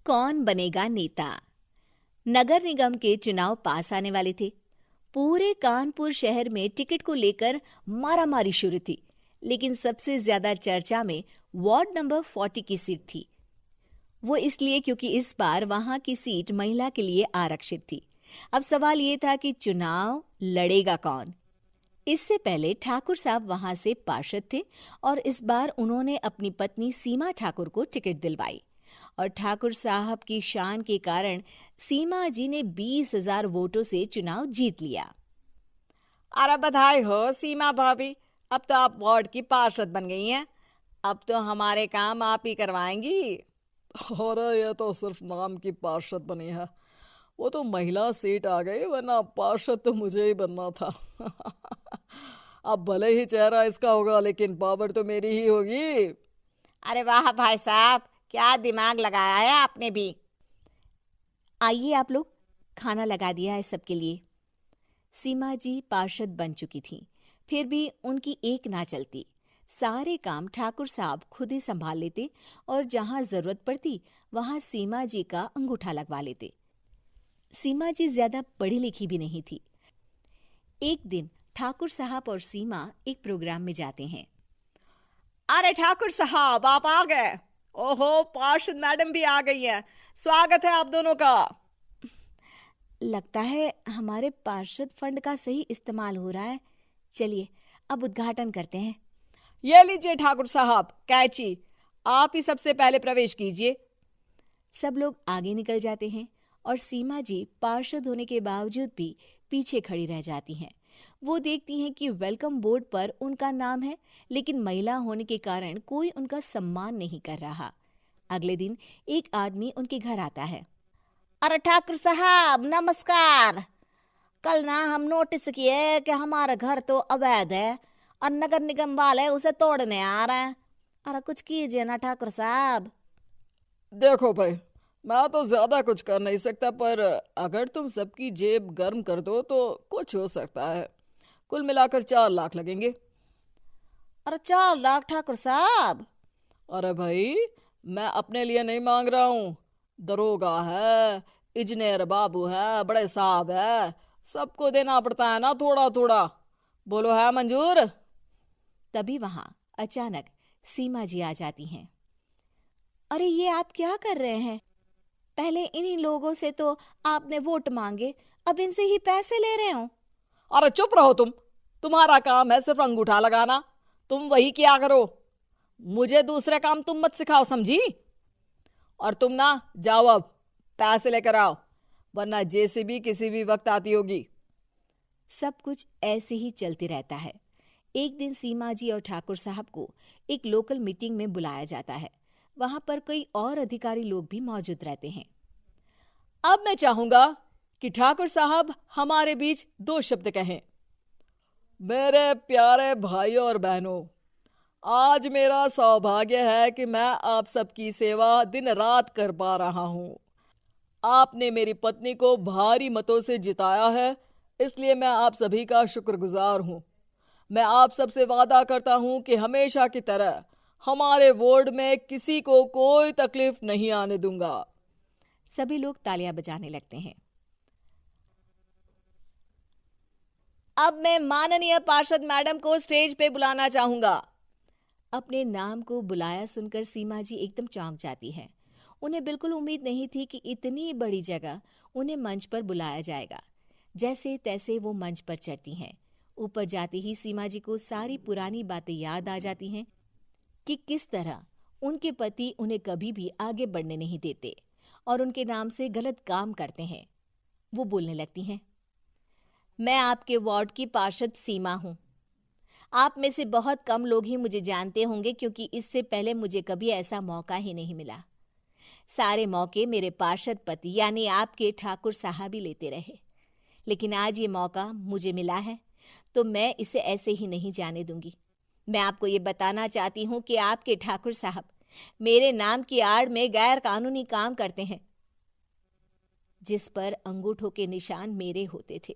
कौन बनेगा नेता। नगर निगम के चुनाव पास आने वाले थे। पूरे कानपुर शहर में टिकट को लेकर मारामारी शुरू थी, लेकिन सबसे ज्यादा चर्चा में वार्ड नंबर 40 की सीट थी। वो इसलिए क्योंकि इस बार वहां की सीट महिला के लिए आरक्षित थी। अब सवाल ये था कि चुनाव लड़ेगा कौन। इससे पहले ठाकुर साहब वहां से पार्षद थे और इस बार उन्होंने अपनी पत्नी सीमा ठाकुर को टिकट दिलवाई और ठाकुर साहब की शान के कारण सीमा जी ने 20,000 वोटों से चुनाव जीत लिया। अरे बधाई हो सीमा भाभी, अब तो आप वार्ड की पार्षद बन गई हैं। अब तो हमारे काम आप ही करवाएंगी। अरे ये तो सिर्फ नाम की पार्षद बनी है, वो तो महिला सीट आ गई, वरना पार्षद तो मुझे ही बनना था। अब भले ही चेहरा इसका होगा, लेकिन पावर तो मेरी ही होगी। अरे वाह भाई साहब, क्या दिमाग लगाया है आपने भी। आइए आप लोग, खाना लगा दिया है सबके लिए। सीमा जी पार्षद बन चुकी थीं, फिर भी उनकी एक ना चलती। सारे काम ठाकुर साहब खुद ही संभाल लेते और जहां जरूरत पड़ती वहां सीमा जी का अंगूठा लगवा लेते। सीमा जी ज्यादा पढ़ी लिखी भी नहीं थी। एक दिन ठाकुर साहब और सीमा एक प्रोग्राम में जाते हैं। अरे ठाकुर साहब, आप आ गए। ओहो, पार्षद मैडम भी आ गई हैं। स्वागत है आप दोनों का। लगता है हमारे पार्षद फंड का सही इस्तेमाल हो रहा है। चलिए अब उद्घाटन करते हैं। ये लीजिए ठाकुर साहब कैची, आप ही सबसे पहले प्रवेश कीजिए। सब लोग आगे निकल जाते हैं और सीमा जी पार्षद होने के बावजूद भी पीछे खड़ी रह जाती हैं। वो देखती हैं कि वेलकम बोर्ड पर उनका नाम है, लेकिन महिला होने के कारण कोई उनका सम्मान नहीं कर रहा। अगले दिन एक आदमी उनके घर आता है। अरे ठाकुर साहब नमस्कार। कल ना हम नोटिस किए कि हमारा घर तो अवैध है और नगर निगम वाले उसे तोड़ने आ रहे हैं। अरे कुछ कीजिए ना ठाकुर साहब। देखो भाई, मैं तो ज्यादा कुछ कर नहीं सकता, पर अगर तुम सबकी जेब गर्म कर दो तो कुछ हो सकता है। कुल मिलाकर 4 लाख लगेंगे। अरे 4 लाख ठाकुर साहब? अरे भाई, मैं अपने लिए नहीं मांग रहा हूँ। दरोगा है, इंजीनियर बाबू है, बड़े साहब है, सबको देना पड़ता है ना थोड़ा थोड़ा। बोलो है मंजूर? तभी वहां अचानक सीमा जी आ जाती हैं। अरे ये आप क्या कर रहे हैं? पहले इन्हीं लोगों से तो आपने वोट मांगे, अब इनसे ही पैसे ले रहे हो। अरे चुप रहो तुम, तुम्हारा काम है सिर्फ अंगूठा लगाना, तुम वही किया करो। मुझे दूसरे काम तुम मत सिखाओ, समझी? और तुम ना जाओ, अब पैसे लेकर आओ, वरना जेसीबी किसी भी वक्त आती होगी। सब कुछ ऐसे ही चलते रहता है। एक दिन सीमा जी और ठाकुर साहब को एक लोकल मीटिंग में बुलाया जाता है। वहां पर कई और अधिकारी लोग भी मौजूद रहते हैं। अब मैं चाहूंगा कि ठाकुर साहब हमारे बीच 2 शब्द कहें। मेरे प्यारे भाइयों और बहनों, आज मेरा सौभाग्य है कि मैं आप सबकी सेवा दिन रात कर पा रहा हूँ। आपने मेरी पत्नी को भारी मतों से जिताया है, इसलिए मैं आप सभी का शुक्रगुजार हूँ। मैं आप सबसे वादा करता हूँ कि हमेशा की तरह हमारे वार्ड में किसी को कोई तकलीफ नहीं आने दूंगा। सभी लोग तालियां बजाने लगते हैं। अब मैं माननीय पार्षद मैडम को स्टेज पे बुलाना चाहूंगा। अपने नाम को बुलाया सुनकर सीमा जी एकदम चौंक जाती है। उन्हें बिल्कुल उम्मीद नहीं थी कि इतनी बड़ी जगह उन्हें मंच पर बुलाया जाएगा। जैसे तैसे वो मंच पर चढ़ती हैं। ऊपर जाते ही सीमा जी को सारी पुरानी बातें याद आ जाती हैं कि किस तरह उनके पति उन्हें कभी भी आगे बढ़ने नहीं देते और उनके नाम से गलत काम करते हैं। वो बोलने लगती हैं। मैं आपके वार्ड की पार्षद सीमा हूँ। आप में से बहुत कम लोग ही मुझे जानते होंगे, क्योंकि इससे पहले मुझे कभी ऐसा मौका ही नहीं मिला। सारे मौके मेरे पार्षद पति यानी आपके ठाकुर साहब ही लेते रहे, लेकिन आज ये मौका मुझे मिला है तो मैं इसे ऐसे ही नहीं जाने दूंगी। मैं आपको ये बताना चाहती हूँ कि आपके ठाकुर साहब मेरे नाम की आड़ में गैर कानूनी काम करते हैं, जिस पर अंगूठों के निशान मेरे होते थे।